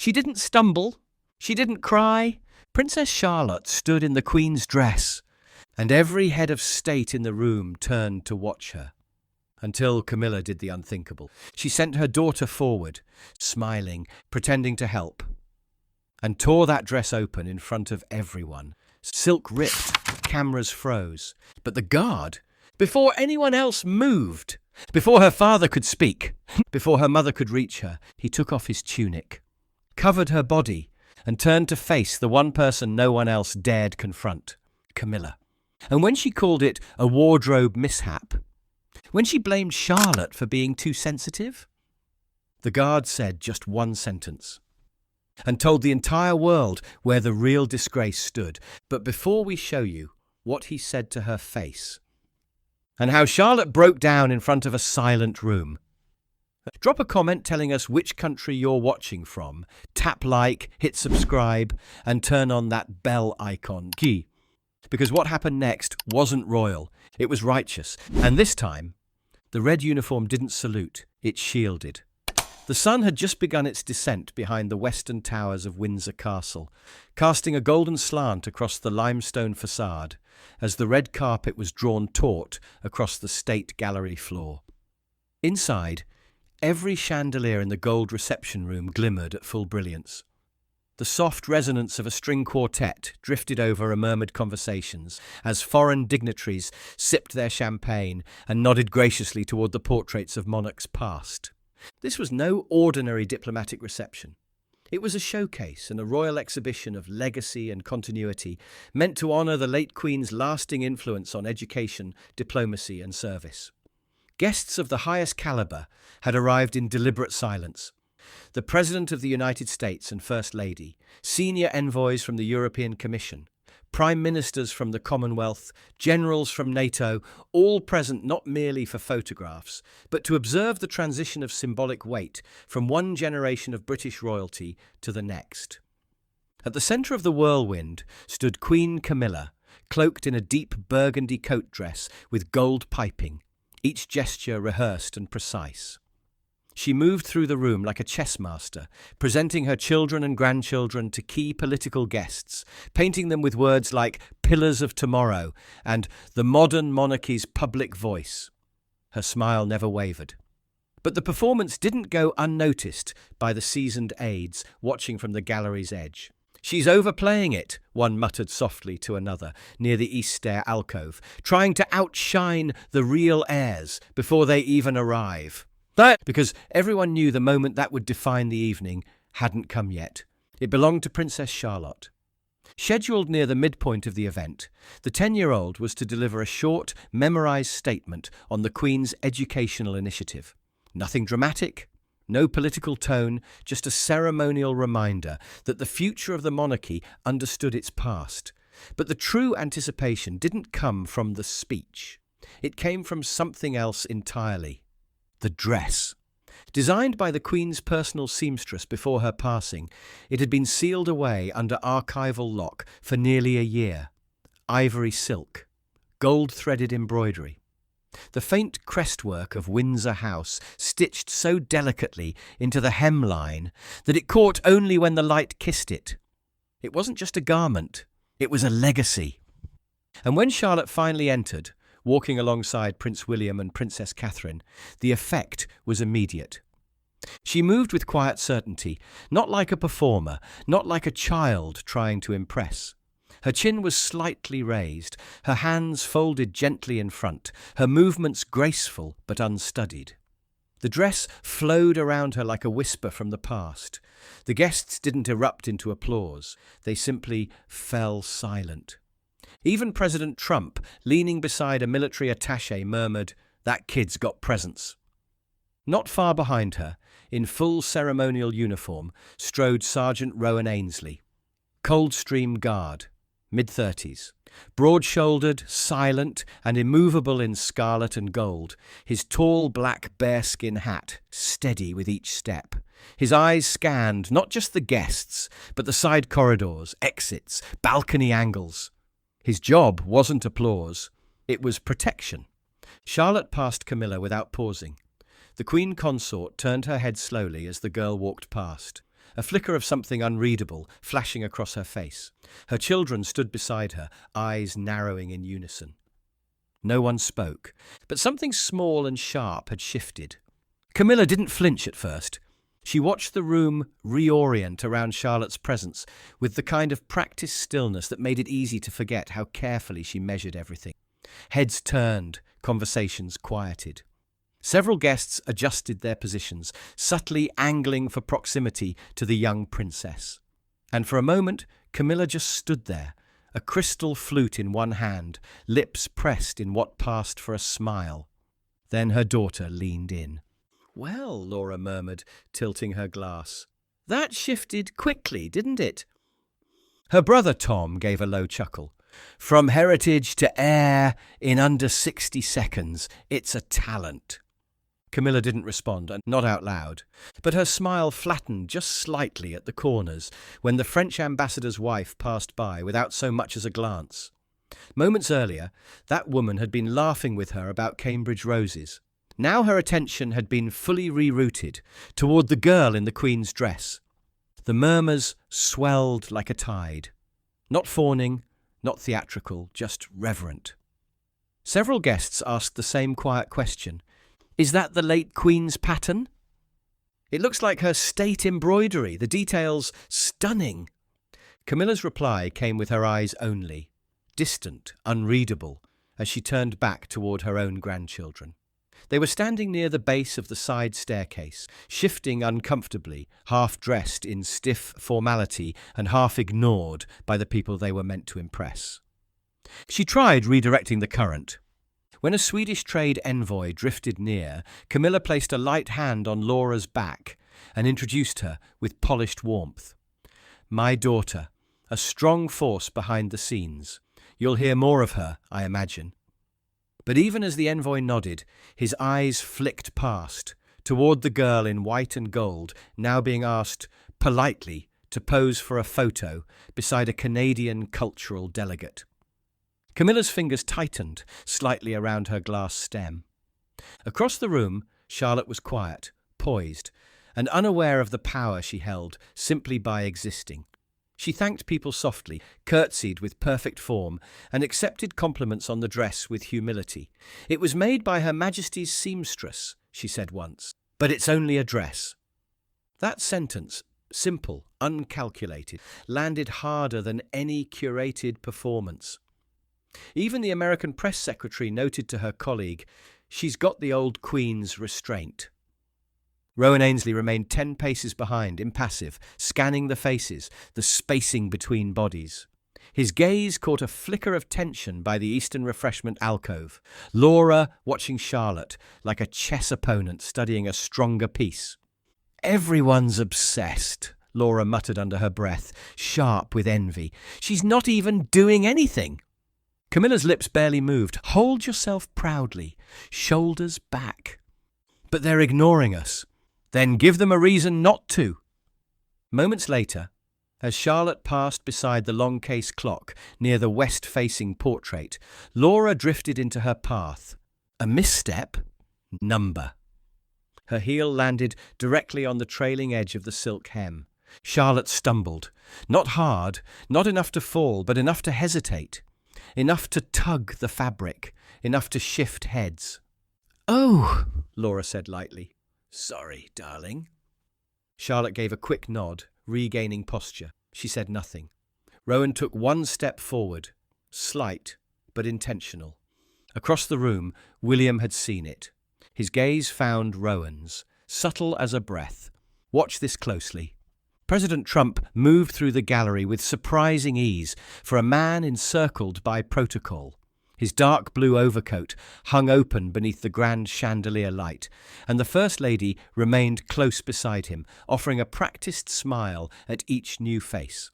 She didn't stumble. She didn't cry. Princess Charlotte stood in the Queen's dress, and every head of state in the room turned to watch her. Until Camilla did the unthinkable. She sent her daughter forward, smiling, pretending to help, and tore that dress open in front of everyone. Silk ripped, cameras froze. But the guard, before anyone else moved, before her father could speak, before her mother could reach her, he took off his tunic, covered her body, and turned to face the one person no one else dared confront, Camilla. And when she called it a wardrobe mishap, when she blamed Charlotte for being too sensitive, the guard said just one sentence and told the entire world where the real disgrace stood. But before we show you what he said to her face and how Charlotte broke down in front of a silent room, drop a comment telling us which country you're watching from, tap like, hit subscribe, and turn on that bell icon key. Because what happened next wasn't royal, it was righteous. And this time, the red uniform didn't salute, it shielded. The sun had just begun its descent behind the western towers of Windsor Castle, casting a golden slant across the limestone facade as the red carpet was drawn taut across the state gallery floor. Inside, every chandelier in the gold reception room glimmered at full brilliance. The soft resonance of a string quartet drifted over murmured conversations as foreign dignitaries sipped their champagne and nodded graciously toward the portraits of monarchs past. This was no ordinary diplomatic reception. It was a showcase and a royal exhibition of legacy and continuity, meant to honour the late Queen's lasting influence on education, diplomacy and service. Guests of the highest calibre had arrived in deliberate silence. The President of the United States and First Lady, senior envoys from the European Commission, Prime Ministers from the Commonwealth, generals from NATO, all present not merely for photographs, but to observe the transition of symbolic weight from one generation of British royalty to the next. At the centre of the whirlwind stood Queen Camilla, cloaked in a deep burgundy coat dress with gold piping, each gesture rehearsed and precise. She moved through the room like a chess master, presenting her children and grandchildren to key political guests, painting them with words like pillars of tomorrow and the modern monarchy's public voice. Her smile never wavered. But the performance didn't go unnoticed by the seasoned aides watching from the gallery's edge. "She's overplaying it," one muttered softly to another near the east stair alcove, "trying to outshine the real heirs before they even arrive." Because everyone knew the moment that would define the evening hadn't come yet. It belonged to Princess Charlotte. Scheduled near the midpoint of the event, the 10-year-old was to deliver a short, memorised statement on the Queen's educational initiative. Nothing dramatic, no political tone, just a ceremonial reminder that the future of the monarchy understood its past. But the true anticipation didn't come from the speech. It came from something else entirely. The dress. Designed by the Queen's personal seamstress before her passing, it had been sealed away under archival lock for nearly a year. Ivory silk, gold-threaded embroidery. The faint crestwork of Windsor House stitched so delicately into the hemline that it caught only when the light kissed it. It wasn't just a garment, it was a legacy. And when Charlotte finally entered, walking alongside Prince William and Princess Catherine, the effect was immediate. She moved with quiet certainty, not like a performer, not like a child trying to impress. Her chin was slightly raised, her hands folded gently in front, her movements graceful but unstudied. The dress flowed around her like a whisper from the past. The guests didn't erupt into applause, they simply fell silent. Even President Trump, leaning beside a military attaché, murmured, "That kid's got presence." Not far behind her, in full ceremonial uniform, strode Sergeant Rowan Ainsley, Coldstream Guard, mid-30s. Broad-shouldered, silent, and immovable in scarlet and gold, his tall black bearskin hat steady with each step. His eyes scanned not just the guests, but the side corridors, exits, balcony angles. His job wasn't applause, it was protection. Charlotte passed Camilla without pausing. The Queen Consort turned her head slowly as the girl walked past, a flicker of something unreadable flashing across her face. Her children stood beside her, eyes narrowing in unison. No one spoke, but something small and sharp had shifted. Camilla didn't flinch at first. She watched the room reorient around Charlotte's presence with the kind of practiced stillness that made it easy to forget how carefully she measured everything. Heads turned, conversations quieted. Several guests adjusted their positions, subtly angling for proximity to the young princess. And for a moment, Camilla just stood there, a crystal flute in one hand, lips pressed in what passed for a smile. Then her daughter leaned in. "Well," Laura murmured, tilting her glass, "that shifted quickly, didn't it?" Her brother Tom gave a low chuckle. "From heritage to heir in under 60 seconds. It's a talent." Camilla didn't respond, and not out loud, but her smile flattened just slightly at the corners when the French ambassador's wife passed by without so much as a glance. Moments earlier, that woman had been laughing with her about Cambridge roses. Now her attention had been fully rerouted toward the girl in the Queen's dress. The murmurs swelled like a tide. Not fawning, not theatrical, just reverent. Several guests asked the same quiet question. "Is that the late Queen's pattern?" "It looks like her state embroidery, the details stunning." Camilla's reply came with her eyes only, distant, unreadable, as she turned back toward her own grandchildren. They were standing near the base of the side staircase, shifting uncomfortably, half dressed in stiff formality and half ignored by the people they were meant to impress. She tried redirecting the current. When a Swedish trade envoy drifted near, Camilla placed a light hand on Laura's back and introduced her with polished warmth. "My daughter, a strong force behind the scenes. You'll hear more of her, I imagine." But even as the envoy nodded, his eyes flicked past, toward the girl in white and gold, now being asked, politely, to pose for a photo beside a Canadian cultural delegate. Camilla's fingers tightened slightly around her glass stem. Across the room, Charlotte was quiet, poised, and unaware of the power she held simply by existing. She thanked people softly, curtsied with perfect form, and accepted compliments on the dress with humility. "It was made by Her Majesty's seamstress," she said once, "but it's only a dress." That sentence, simple, uncalculated, landed harder than any curated performance. Even the American press secretary noted to her colleague, "She's got the old Queen's restraint." Rowan Ainsley remained 10 paces behind, impassive, scanning the faces, the spacing between bodies. His gaze caught a flicker of tension by the Eastern refreshment alcove, Laura watching Charlotte like a chess opponent studying a stronger piece. "Everyone's obsessed," Laura muttered under her breath, sharp with envy. "She's not even doing anything." Camilla's lips barely moved. "Hold yourself proudly, shoulders back." "But they're ignoring us." "Then give them a reason not to." Moments later, as Charlotte passed beside the long case clock near the west-facing portrait, Laura drifted into her path. A misstep? Number. Her heel landed directly on the trailing edge of the silk hem. Charlotte stumbled. Not hard, not enough to fall, but enough to hesitate. Enough to tug the fabric, enough to shift heads. "Oh," Laura said lightly. "Sorry, darling." Charlotte gave a quick nod, regaining posture. She said nothing. Rowan took one step forward, slight but intentional. Across the room, William had seen it. His gaze found Rowan's, subtle as a breath. "Watch this closely." President Trump moved through the gallery with surprising ease for a man encircled by protocol. His dark blue overcoat hung open beneath the grand chandelier light, and the First Lady remained close beside him, offering a practiced smile at each new face.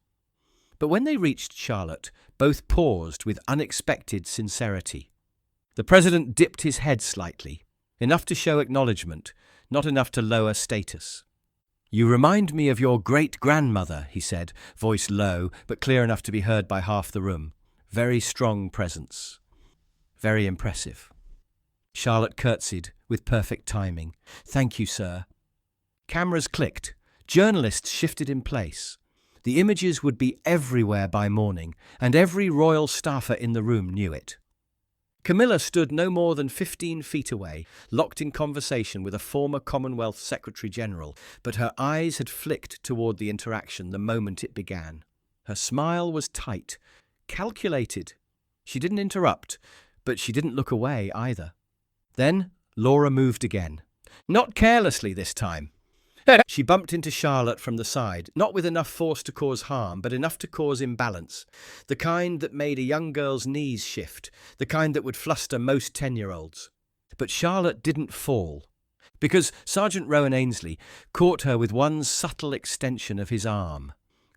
But when they reached Charlotte, both paused with unexpected sincerity. The President dipped his head slightly, enough to show acknowledgement, not enough to lower status. "You remind me of your great-grandmother," he said, voice low, but clear enough to be heard by half the room. "Very strong presence. Very impressive." Charlotte curtsied with perfect timing. "Thank you, sir." Cameras clicked, Journalists shifted in place. The images would be everywhere by morning, and every royal staffer in the room knew it. Camilla stood no more than 15 feet away, locked in conversation with a former Commonwealth Secretary-General, but her eyes had flicked toward the interaction the moment it began. Her smile was tight, calculated. She didn't interrupt, but she didn't look away either. Then Laura moved again. Not carelessly this time. She bumped into Charlotte from the side, not with enough force to cause harm, but enough to cause imbalance. The kind that made a young girl's knees shift, the kind that would fluster most 10-year-olds. But Charlotte didn't fall, because Sergeant Rowan Ainsley caught her with one subtle extension of his arm,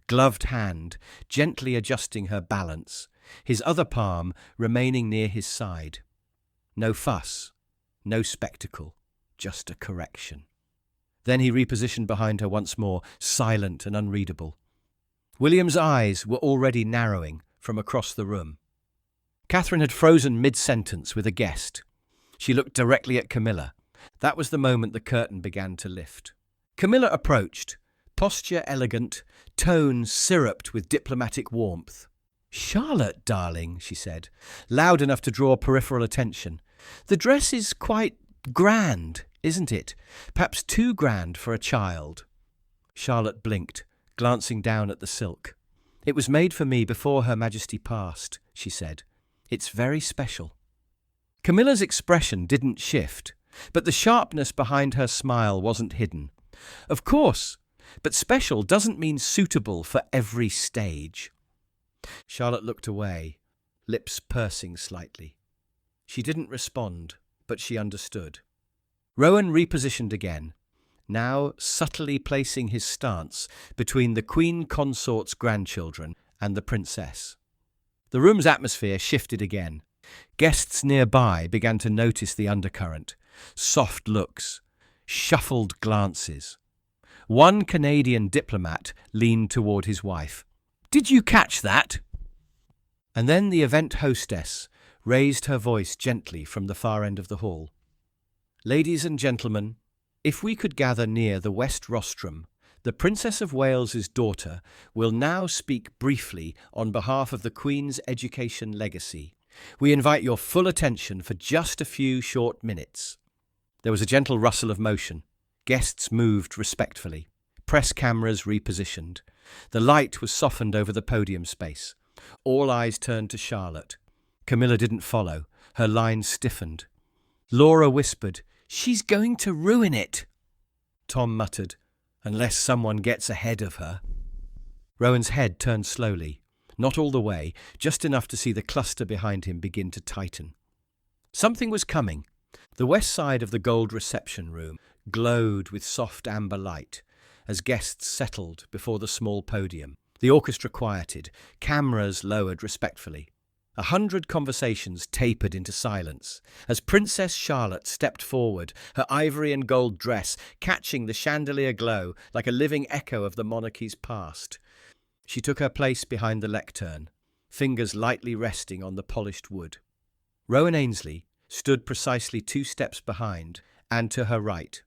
gloved hand, gently adjusting her balance, his other palm remaining near his side. No fuss, no spectacle, just a correction. Then he repositioned behind her once more, silent and unreadable. William's eyes were already narrowing from across the room. Catherine had frozen mid-sentence with a guest. She looked directly at Camilla. That was the moment the curtain began to lift. Camilla approached, posture elegant, tone syruped with diplomatic warmth. "Charlotte, darling," she said, loud enough to draw peripheral attention. "The dress is quite grand, isn't it? Perhaps too grand for a child." Charlotte blinked, glancing down at the silk. "It was made for me before Her Majesty passed," she said. "It's very special." Camilla's expression didn't shift, but the sharpness behind her smile wasn't hidden. "Of course, but special doesn't mean suitable for every stage." Charlotte looked away, lips pursing slightly. She didn't respond, but she understood. Rowan repositioned again, now subtly placing his stance between the Queen Consort's grandchildren and the princess. The room's atmosphere shifted again. Guests nearby began to notice the undercurrent, soft looks, shuffled glances. One Canadian diplomat leaned toward his wife. "Did you catch that?" And then the event hostess raised her voice gently from the far end of the hall. "Ladies and gentlemen, if we could gather near the West Rostrum, the Princess of Wales's daughter will now speak briefly on behalf of the Queen's education legacy. We invite your full attention for just a few short minutes." There was a gentle rustle of motion. Guests moved respectfully. Press cameras repositioned. The light was softened over the podium space. All eyes turned to Charlotte. Camilla didn't follow. Her lines stiffened. Laura whispered, "She's going to ruin it." Tom muttered, "Unless someone gets ahead of her." Rowan's head turned slowly, not all the way, just enough to see the cluster behind him begin to tighten. Something was coming. The west side of the gold reception room glowed with soft amber light as guests settled before the small podium. The orchestra quieted, cameras lowered respectfully. 100 conversations tapered into silence as Princess Charlotte stepped forward, her ivory and gold dress catching the chandelier glow like a living echo of the monarchy's past. She took her place behind the lectern, fingers lightly resting on the polished wood. Rowan Ainsley stood precisely 2 steps behind and to her right,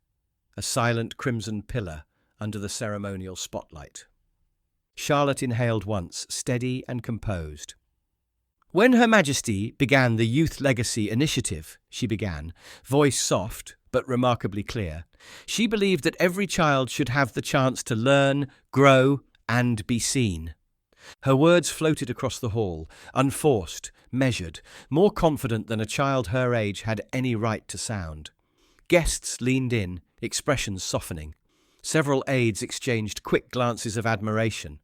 a silent crimson pillar under the ceremonial spotlight. Charlotte inhaled once, steady and composed. "When Her Majesty began the Youth Legacy Initiative," she began, voice soft but remarkably clear, "she believed that every child should have the chance to learn, grow, and be seen." Her words floated across the hall, unforced, measured, more confident than a child her age had any right to sound. Guests leaned in, expressions softening. Several aides exchanged quick glances of admiration.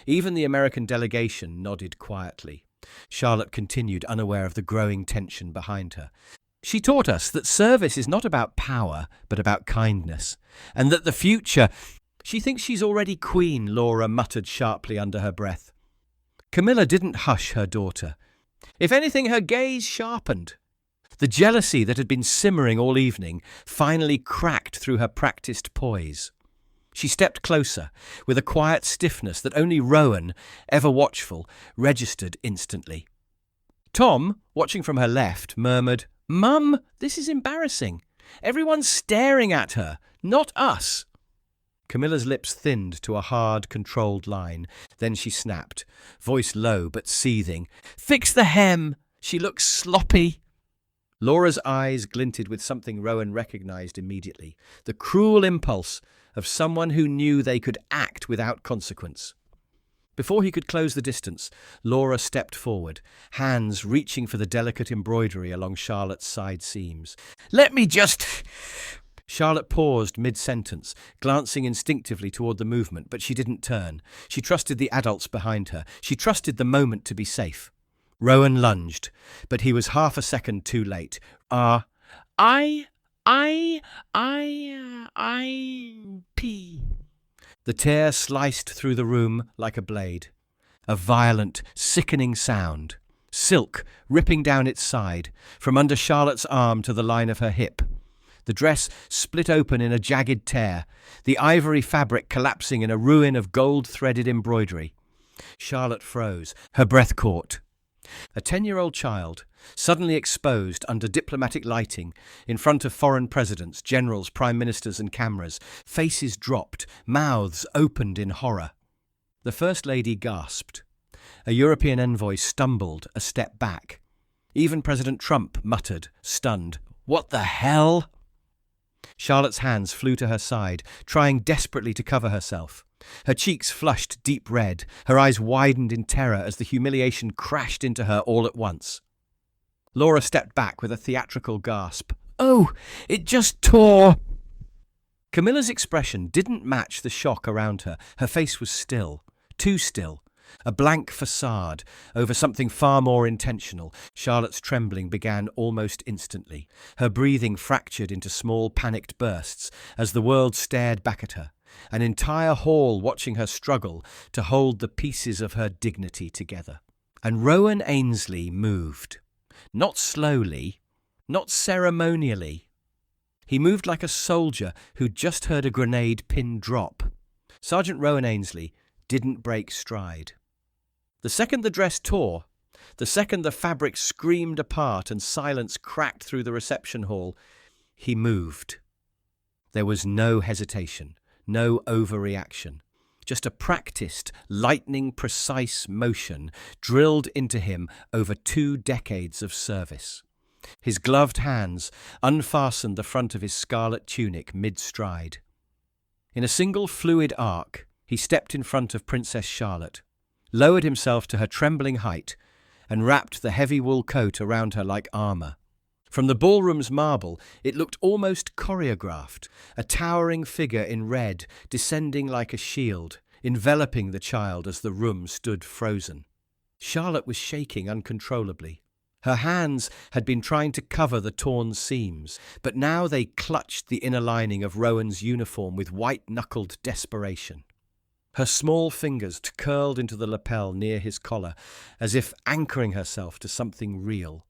Even the American delegation nodded quietly. Charlotte continued, unaware of the growing tension behind her. "She taught us that service is not about power, but about kindness, and that the future—" "She thinks she's already queen," Laura muttered sharply under her breath. Camilla didn't hush her daughter. If anything, her gaze sharpened. The jealousy that had been simmering all evening finally cracked through her practiced poise. She stepped closer, with a quiet stiffness that only Rowan, ever watchful, registered instantly. Tom, watching from her left, murmured, "Mum, this is embarrassing. Everyone's staring at her, not us." Camilla's lips thinned to a hard, controlled line. Then she snapped, voice low but seething. "Fix the hem! She looks sloppy!" Laura's eyes glinted with something Rowan recognized immediately, the cruel impulse of someone who knew they could act without consequence. Before he could close the distance, Laura stepped forward, hands reaching for the delicate embroidery along Charlotte's side seams. "Let me just—" Charlotte paused mid-sentence, glancing instinctively toward the movement, but she didn't turn. She trusted the adults behind her. She trusted the moment to be safe. Rowan lunged, but he was half a second too late. P. The tear sliced through the room like a blade. A violent, sickening sound. Silk ripping down its side, from under Charlotte's arm to the line of her hip. The dress split open in a jagged tear, the ivory fabric collapsing in a ruin of gold-threaded embroidery. Charlotte froze, her breath caught. A 10-year-old child, suddenly exposed under diplomatic lighting, in front of foreign presidents, generals, prime ministers and cameras, faces dropped, mouths opened in horror. The First Lady gasped. A European envoy stumbled a step back. Even President Trump muttered, stunned, "What the hell?" Charlotte's hands flew to her side, trying desperately to cover herself. Her cheeks flushed deep red, her eyes widened in terror as the humiliation crashed into her all at once. Laura stepped back with a theatrical gasp. "Oh, it just tore!" Camilla's expression didn't match the shock around her. Her face was still, too still. A blank facade over something far more intentional. Charlotte's trembling began almost instantly. Her breathing fractured into small panicked bursts as the world stared back at her, an entire hall watching her struggle to hold the pieces of her dignity together. And Rowan Ainsley moved. Not slowly, not ceremonially. He moved like a soldier who'd just heard a grenade pin drop. Sergeant Rowan Ainsley didn't break stride. The second the dress tore, the second the fabric screamed apart and silence cracked through the reception hall, he moved. There was no hesitation, no overreaction, just a practiced, lightning-precise motion drilled into him over 2 decades of service. His gloved hands unfastened the front of his scarlet tunic mid-stride. In a single fluid arc, he stepped in front of Princess Charlotte, lowered himself to her trembling height, and wrapped the heavy wool coat around her like armour. From the ballroom's marble, it looked almost choreographed, a towering figure in red descending like a shield, enveloping the child as the room stood frozen. Charlotte was shaking uncontrollably. Her hands had been trying to cover the torn seams, but now they clutched the inner lining of Rowan's uniform with white-knuckled desperation. Her small fingers curled into the lapel near his collar, as if anchoring herself to something real.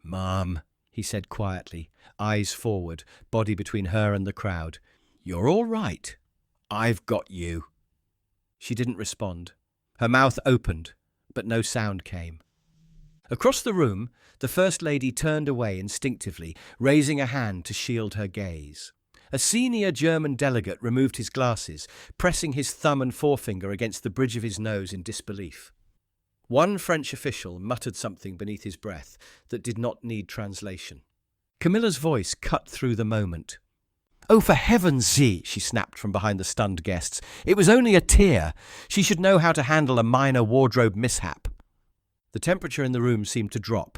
"Mom," he said quietly, eyes forward, body between her and the crowd. "You're all right. I've got you." She didn't respond. Her mouth opened, but no sound came. Across the room, the First Lady turned away instinctively, raising a hand to shield her gaze. A senior German delegate removed his glasses, pressing his thumb and forefinger against the bridge of his nose in disbelief. One French official muttered something beneath his breath that did not need translation. Camilla's voice cut through the moment. "Oh, for heaven's sake," she snapped from behind the stunned guests. "It was only a tear. She should know how to handle a minor wardrobe mishap." The temperature in the room seemed to drop.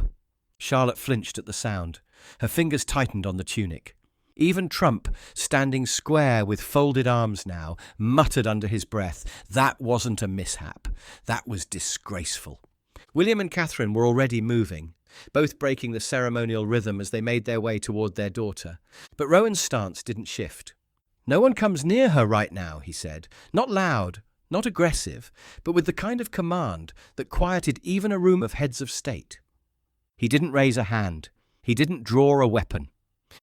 Charlotte flinched at the sound. Her fingers tightened on the tunic. Even Trump, standing square with folded arms now, muttered under his breath, "That wasn't a mishap. That was disgraceful." William and Catherine were already moving, both breaking the ceremonial rhythm as they made their way toward their daughter. But Rowan's stance didn't shift. "No one comes near her right now," he said. Not loud, not aggressive, but with the kind of command that quieted even a room of heads of state. He didn't raise a hand. He didn't draw a weapon.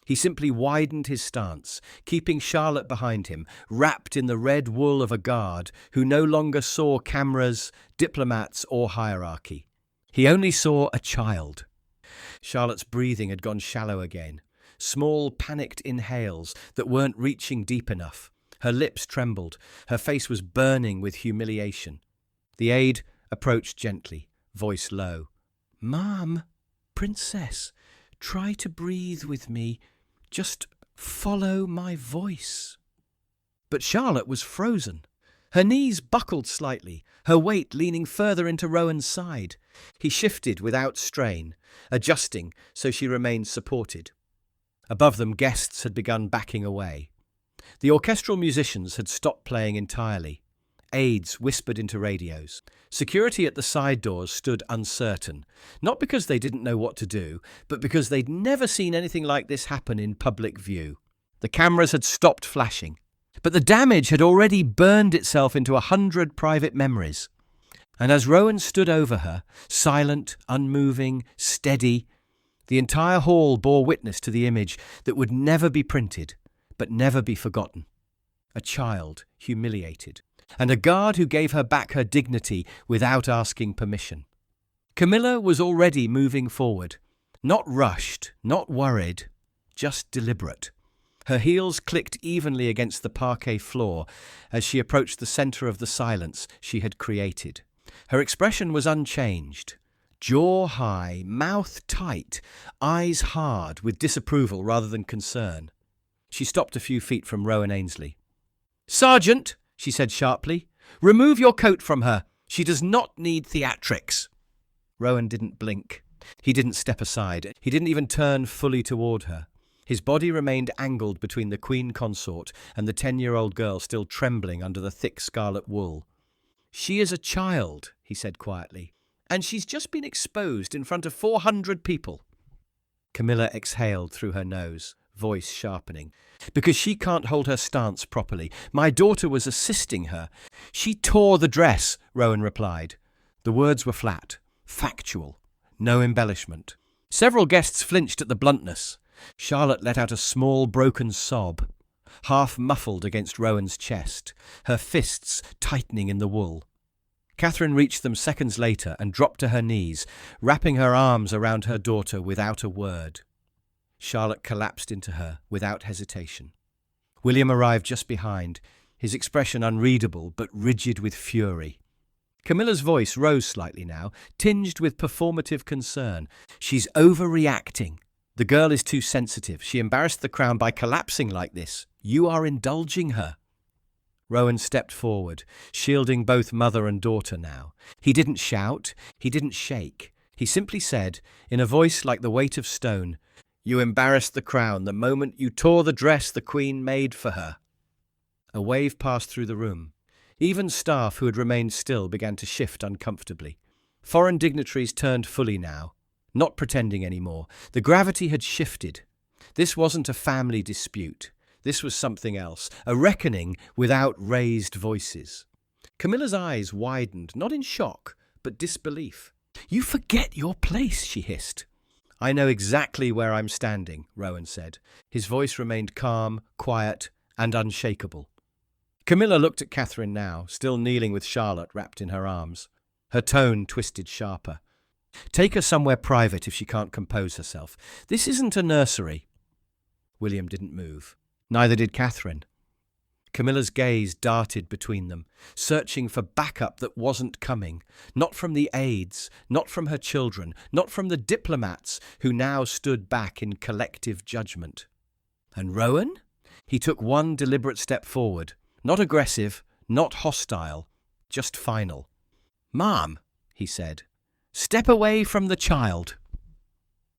He simply widened his stance, keeping Charlotte behind him, wrapped in the red wool of a guard who no longer saw cameras, diplomats, or hierarchy. He only saw a child. Charlotte's breathing had gone shallow again, small, panicked inhales that weren't reaching deep enough. Her lips trembled. Her face was burning with humiliation. The aide approached gently, voice low. "Ma'am, Princess, try to breathe with me. Just follow my voice." But Charlotte was frozen. Her knees buckled slightly, her weight leaning further into Rowan's side. He shifted without strain, adjusting so she remained supported. Above them, guests had begun backing away. The orchestral musicians had stopped playing entirely. Aides whispered into radios. Security at the side doors stood uncertain, not because they didn't know what to do, but because they'd never seen anything like this happen in public view. The cameras had stopped flashing, but the damage had already burned itself into 100 private memories. And as Rowan stood over her, silent, unmoving, steady, the entire hall bore witness to the image that would never be printed, but never be forgotten. A child humiliated, and a guard who gave her back her dignity without asking permission. Camilla was already moving forward, not rushed, not worried, just deliberate. Her heels clicked evenly against the parquet floor as she approached the centre of the silence she had created. Her expression was unchanged. Jaw high, mouth tight, eyes hard with disapproval rather than concern. She stopped a few feet from Rowan Ainsley. "Sergeant," she said sharply, "remove your coat from her. She does not need theatrics." Rowan didn't blink. He didn't step aside. He didn't even turn fully toward her. His body remained angled between the Queen Consort and the 10-year-old girl still trembling under the thick scarlet wool. "She is a child," he said quietly, "and she's just been exposed in front of 400 people." Camilla exhaled through her nose, voice sharpening. "Because she can't hold her stance properly. My daughter was assisting her." "She tore the dress," Rowan replied. The words were flat, factual, no embellishment. Several guests flinched at the bluntness. Charlotte let out a small, broken sob, half muffled against Rowan's chest, her fists tightening in the wool. Catherine reached them seconds later and dropped to her knees, wrapping her arms around her daughter without a word. Charlotte collapsed into her without hesitation. William arrived just behind, his expression unreadable but rigid with fury. Camilla's voice rose slightly now, tinged with performative concern. "She's overreacting. The girl is too sensitive. She embarrassed the crown by collapsing like this. You are indulging her." Rowan stepped forward, shielding both mother and daughter now. He didn't shout. He didn't shake. He simply said, in a voice like the weight of stone, "You embarrassed the crown the moment you tore the dress the Queen made for her." A wave passed through the room. Even staff who had remained still began to shift uncomfortably. Foreign dignitaries turned fully now, not pretending anymore. The gravity had shifted. This wasn't a family dispute. This was something else, a reckoning without raised voices. Camilla's eyes widened, not in shock, but disbelief. "You forget your place," she hissed. "I know exactly where I'm standing," Rowan said. His voice remained calm, quiet, and unshakable. Camilla looked at Catherine now, still kneeling with Charlotte wrapped in her arms. Her tone twisted sharper. "Take her somewhere private if she can't compose herself. This isn't a nursery." William didn't move. Neither did Catherine. Camilla's gaze darted between them, searching for backup that wasn't coming, not from the aides, not from her children, not from the diplomats who now stood back in collective judgment. And Rowan? He took one deliberate step forward, not aggressive, not hostile, just final. "Ma'am," he said, "step away from the child."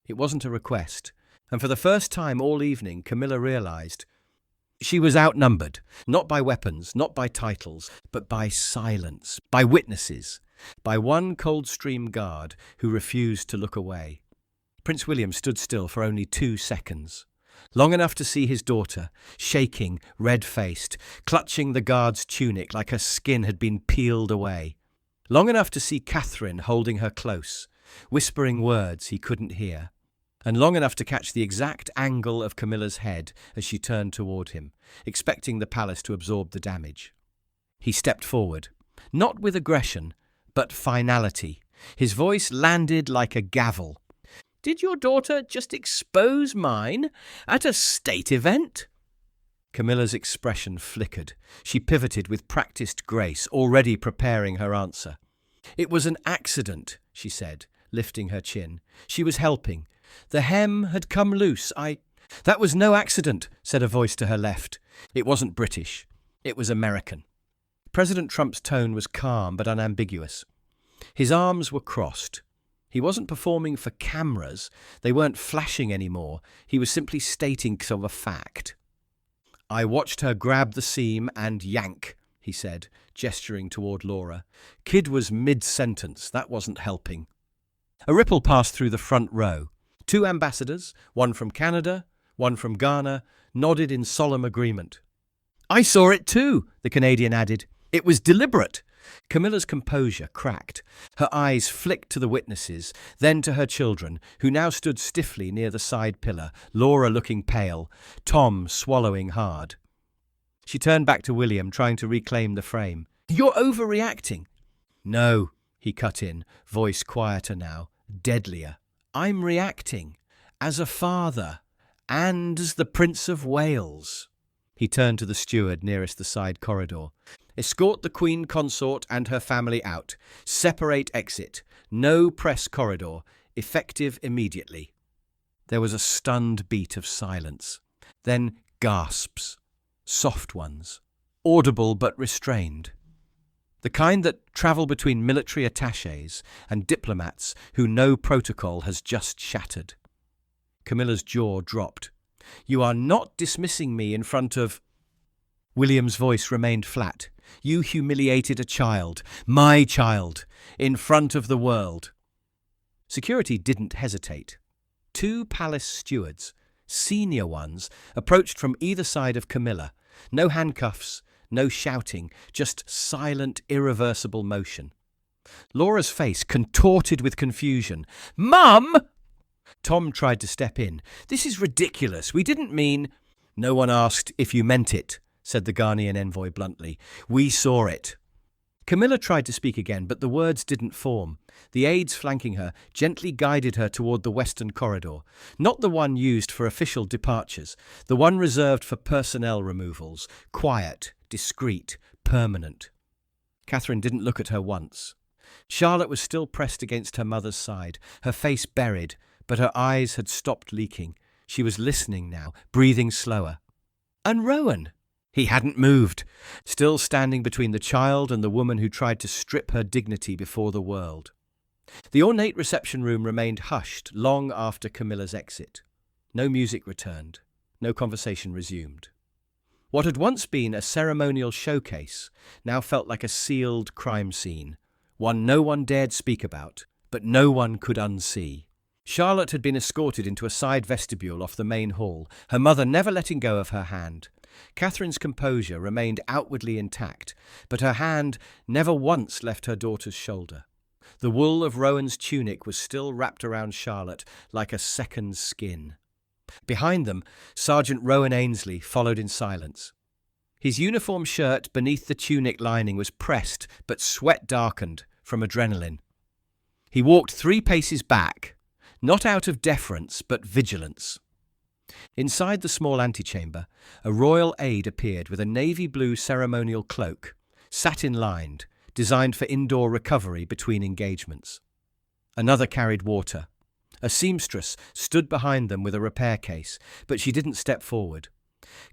It wasn't a request, and for the first time all evening Camilla realized she was outnumbered, not by weapons, not by titles, but by silence, by witnesses, by one Coldstream guard who refused to look away. Prince William stood still for only 2 seconds, long enough to see his daughter, shaking, red-faced, clutching the guard's tunic like her skin had been peeled away, long enough to see Catherine holding her close, whispering words he couldn't hear, and long enough to catch the exact angle of Camilla's head as she turned toward him, expecting the palace to absorb the damage. He stepped forward, not with aggression, but finality. His voice landed like a gavel. "Did your daughter just expose mine at a state event?" Camilla's expression flickered. She pivoted with practiced grace, already preparing her answer. "It was an accident," she said, lifting her chin. "She was helping. The hem had come loose. That was no accident," said a voice to her left. It wasn't British. It was American. President Trump's tone was calm but unambiguous. His arms were crossed. He wasn't performing for cameras. They weren't flashing anymore. He was simply stating some fact. "I watched her grab the seam and yank," he said, gesturing toward Laura. "Kid was mid-sentence. That wasn't helping." A ripple passed through the front row. 2 ambassadors, one from Canada, one from Ghana, nodded in solemn agreement. "I saw it too," the Canadian added. "It was deliberate." Camilla's composure cracked. Her eyes flicked to the witnesses, then to her children, who now stood stiffly near the side pillar, Laura looking pale, Tom swallowing hard. She turned back to William, trying to reclaim the frame. "You're overreacting." "No," he cut in, voice quieter now, deadlier. "I'm reacting. As a father. And as the Prince of Wales." He turned to the steward nearest the side corridor. "Escort the Queen Consort and her family out. Separate exit. No press corridor. Effective immediately." There was a stunned beat of silence. Then gasps. Soft ones. Audible but restrained. The kind that travel between military attachés and diplomats who know protocol has just shattered. Camilla's jaw dropped. "You are not dismissing me in front of—" William's voice remained flat. "You humiliated a child, my child, in front of the world." Security didn't hesitate. 2 palace stewards, senior ones, approached from either side of Camilla. No handcuffs, no shouting, just silent, irreversible motion. Laura's face contorted with confusion. "Mum!" Tom tried to step in. "This is ridiculous. We didn't mean—" "No one asked if you meant it," said the Ghanaian envoy bluntly. "We saw it." Camilla tried to speak again, but the words didn't form. The aides flanking her gently guided her toward the western corridor, not the one used for official departures, the one reserved for personnel removals, quiet, discreet, permanent. Catherine didn't look at her once. Charlotte was still pressed against her mother's side, her face buried, but her eyes had stopped leaking. She was listening now, breathing slower. "And Rowan?" He hadn't moved, still standing between the child and the woman who tried to strip her dignity before the world. The ornate reception room remained hushed long after Camilla's exit. No music returned. No conversation resumed. What had once been a ceremonial showcase now felt like a sealed crime scene, one no one dared speak about, but no one could unsee. Charlotte had been escorted into a side vestibule off the main hall, her mother never letting go of her hand. Catherine's composure remained outwardly intact, but her hand never once left her daughter's shoulder. The wool of Rowan's tunic was still wrapped around Charlotte like a second skin. Behind them, Sergeant Rowan Ainsley followed in silence. His uniform shirt beneath the tunic lining was pressed but sweat-darkened from adrenaline. He walked 3 paces back, not out of deference but vigilance. Inside the small antechamber, a royal aide appeared with a navy blue ceremonial cloak, satin-lined, designed for indoor recovery between engagements. Another carried water. A seamstress stood behind them with a repair case, but she didn't step forward.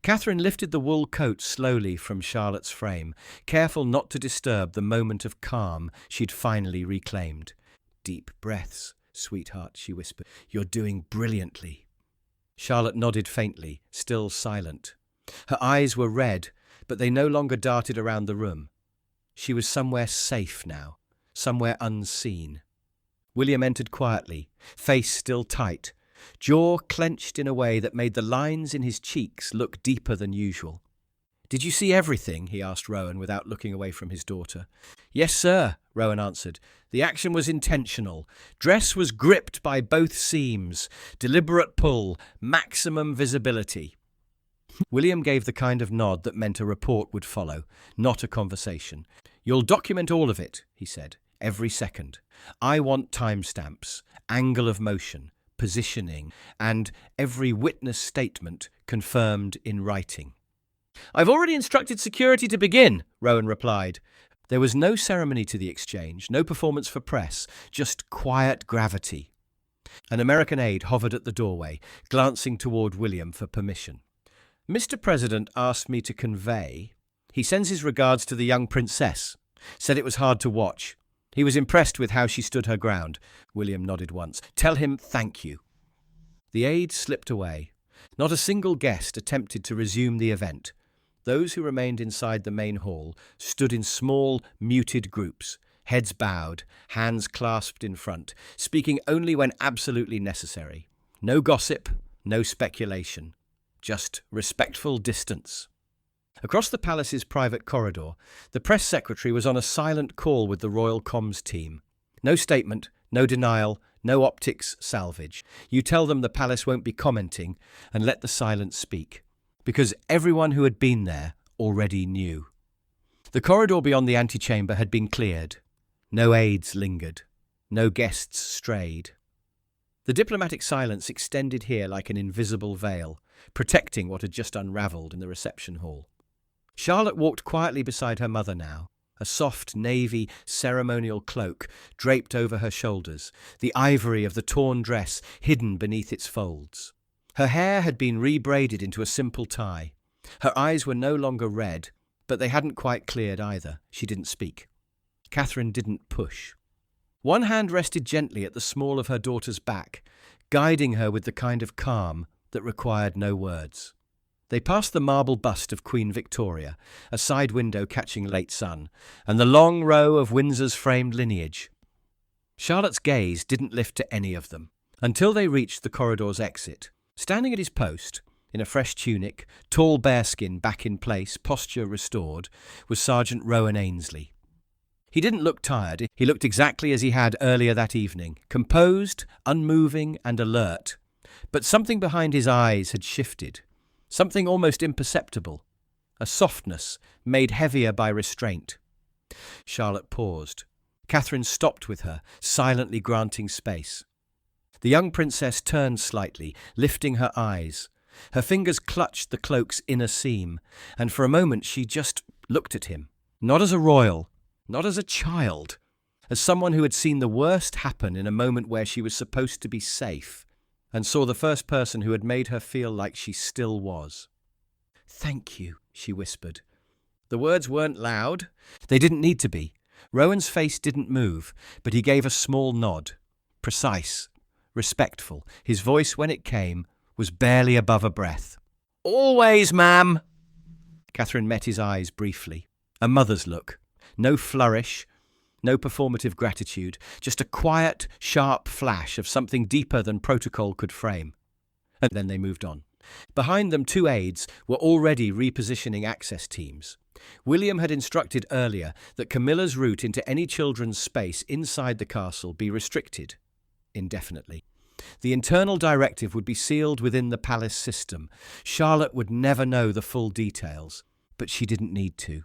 Catherine lifted the wool coat slowly from Charlotte's frame, careful not to disturb the moment of calm she'd finally reclaimed. "Deep breaths, sweetheart," she whispered. "You're doing brilliantly." Charlotte nodded faintly, still silent. Her eyes were red, but they no longer darted around the room. She was somewhere safe now, somewhere unseen. William entered quietly, face still tight, jaw clenched in a way that made the lines in his cheeks look deeper than usual. "Did you see everything?" he asked Rowan without looking away from his daughter. "Yes, sir," Rowan answered. "The action was intentional. Dress was gripped by both seams. Deliberate pull. Maximum visibility." William gave the kind of nod that meant a report would follow, not a conversation. "You'll document all of it," he said, "every second. I want timestamps, angle of motion, positioning, and every witness statement confirmed in writing." "I've already instructed security to begin," Rowan replied. There was no ceremony to the exchange, no performance for press, just quiet gravity. An American aide hovered at the doorway, glancing toward William for permission. "Mr. President asked me to convey. He sends his regards to the young princess. Said it was hard to watch. He was impressed with how she stood her ground." William nodded once. "Tell him thank you." The aide slipped away. Not a single guest attempted to resume the event. Those who remained inside the main hall stood in small, muted groups, heads bowed, hands clasped in front, speaking only when absolutely necessary. No gossip, no speculation, just respectful distance. Across the palace's private corridor, the press secretary was on a silent call with the royal comms team. No statement, no denial, no optics salvage. You tell them the palace won't be commenting and let the silence speak. Because everyone who had been there already knew. The corridor beyond the antechamber had been cleared. No aides lingered. No guests strayed. The diplomatic silence extended here like an invisible veil, protecting what had just unravelled in the reception hall. Charlotte walked quietly beside her mother now, a soft navy ceremonial cloak draped over her shoulders, the ivory of the torn dress hidden beneath its folds. Her hair had been rebraided into a simple tie. Her eyes were no longer red, but they hadn't quite cleared either. She didn't speak. Catherine didn't push. One hand rested gently at the small of her daughter's back, guiding her with the kind of calm that required no words. They passed the marble bust of Queen Victoria, a side window catching late sun, and the long row of Windsor's framed lineage. Charlotte's gaze didn't lift to any of them, until they reached the corridor's exit. Standing at his post, in a fresh tunic, tall bearskin back in place, posture restored, was Sergeant Rowan Ainsley. He didn't look tired. He looked exactly as he had earlier that evening, composed, unmoving, and alert. But something behind his eyes had shifted, something almost imperceptible, a softness made heavier by restraint. Charlotte paused. Catherine stopped with her, silently granting space. The young princess turned slightly, lifting her eyes. Her fingers clutched the cloak's inner seam, and for a moment she just looked at him, not as a royal, not as a child, as someone who had seen the worst happen in a moment where she was supposed to be safe, and saw the first person who had made her feel like she still was. "Thank you," she whispered. The words weren't loud. They didn't need to be. Rowan's face didn't move, but he gave a small nod, precise, respectful. His voice, when it came, was barely above a breath. "Always, ma'am." Catherine met his eyes briefly. A mother's look. No flourish, no performative gratitude, just a quiet, sharp flash of something deeper than protocol could frame. And then they moved on. Behind them, two aides were already repositioning access teams. William had instructed earlier that Camilla's route into any children's space inside the castle be restricted indefinitely. The internal directive would be sealed within the palace system. Charlotte would never know the full details, but she didn't need to.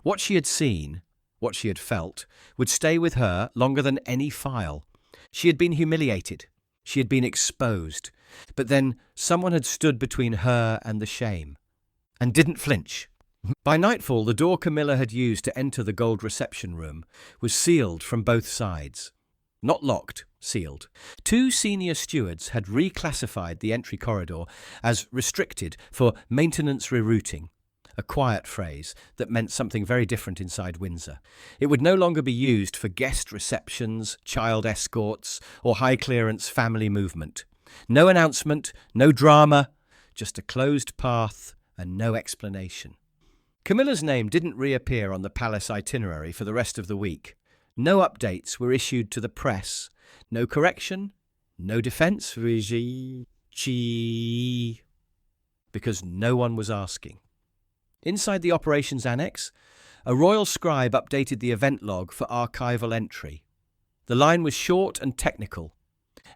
What she had seen, what she had felt, would stay with her longer than any file. She had been humiliated. She had been exposed. But then someone had stood between her and the shame, and didn't flinch. By nightfall, the door Camilla had used to enter the gold reception room was sealed from both sides. Not locked, sealed. Two senior stewards had reclassified the entry corridor as restricted for maintenance rerouting, a quiet phrase that meant something very different inside Windsor. It would no longer be used for guest receptions, child escorts, or high-clearance family movement. No announcement, no drama, just a closed path and no explanation. Camilla's name didn't reappear on the palace itinerary for the rest of the week. No updates were issued to the press. No correction, no defence, because no one was asking. Inside the operations annex, a royal scribe updated the event log for archival entry. The line was short and technical.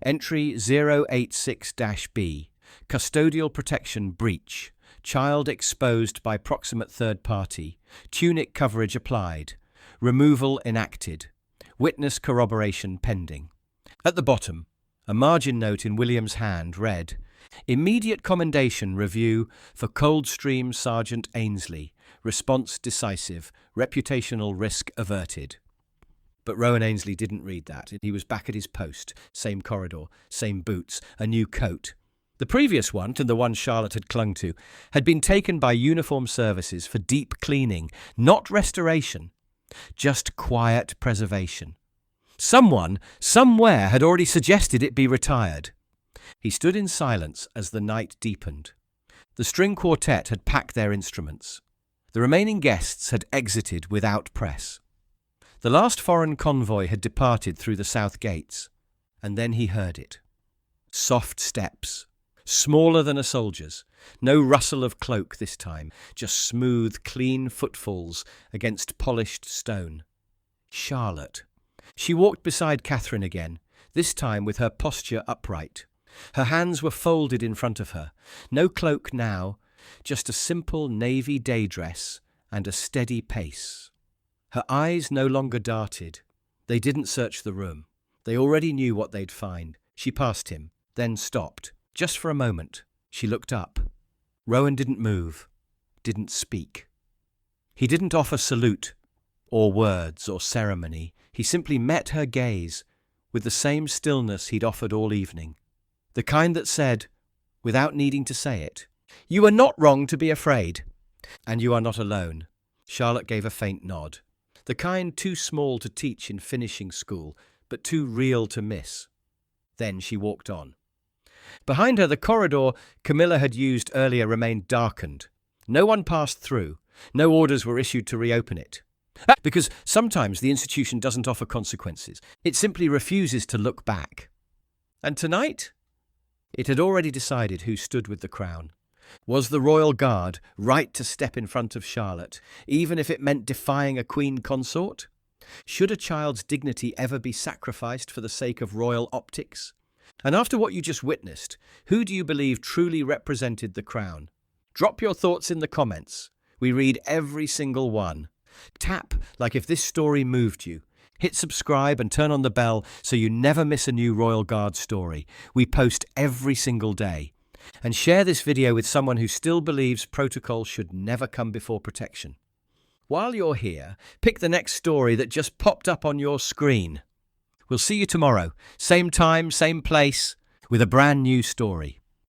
Entry 086-B, custodial protection breach, child exposed by proximate third party, tunic coverage applied, removal enacted, witness corroboration pending. At the bottom, a margin note in William's hand read, Immediate commendation review for Coldstream Sergeant Ainsley. Response decisive. Reputational risk averted. But Rowan Ainsley didn't read that. He was back at his post. Same corridor, same boots, a new coat. The previous one, and the one Charlotte had clung to, had been taken by uniform services for deep cleaning, not restoration, just quiet preservation. Someone, somewhere, had already suggested it be retired. He stood in silence as the night deepened. The string quartet had packed their instruments. The remaining guests had exited without press. The last foreign convoy had departed through the south gates, and then he heard it. Soft steps, smaller than a soldier's. No rustle of cloak this time, just smooth, clean footfalls against polished stone. Charlotte. She walked beside Catherine again, this time with her posture upright. Her hands were folded in front of her. No cloak now, just a simple navy day dress and a steady pace. Her eyes no longer darted. They didn't search the room. They already knew what they'd find. She passed him, then stopped. Just for a moment, she looked up. Rowan didn't move, didn't speak. He didn't offer salute, or words, or ceremony. He simply met her gaze with the same stillness he'd offered all evening. The kind that said, without needing to say it, "You are not wrong to be afraid, and you are not alone." Charlotte gave a faint nod. The kind too small to teach in finishing school, but too real to miss. Then she walked on. Behind her, the corridor Camilla had used earlier remained darkened. No one passed through. No orders were issued to reopen it. Because sometimes the institution doesn't offer consequences. It simply refuses to look back. And tonight? It had already decided who stood with the crown. Was the royal guard right to step in front of Charlotte, even if it meant defying a Queen Consort? Should a child's dignity ever be sacrificed for the sake of royal optics? And after what you just witnessed, who do you believe truly represented the crown? Drop your thoughts in the comments. We read every single one. Tap like if this story moved you. Hit subscribe and turn on the bell so you never miss a new Royal Guard story. We post every single day. And share this video with someone who still believes protocol should never come before protection. While you're here, pick the next story that just popped up on your screen. We'll see you tomorrow, same time, same place, with a brand new story.